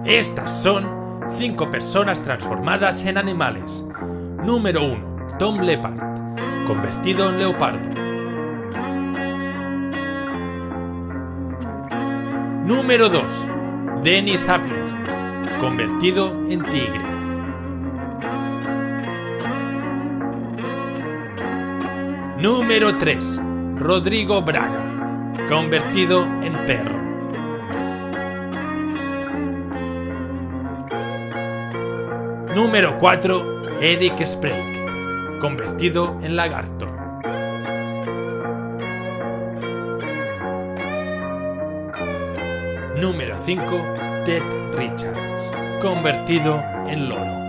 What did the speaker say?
Estas son 5 personas transformadas en animales. Número 1. Tom Leppard, convertido en leopardo. Número 2. Dennis Abner, convertido en tigre. Número 3. Rodrigo Braga, convertido en perro. Número 4. Eric Sprague, convertido en lagarto. Número 5. Ted Richards, convertido en loro.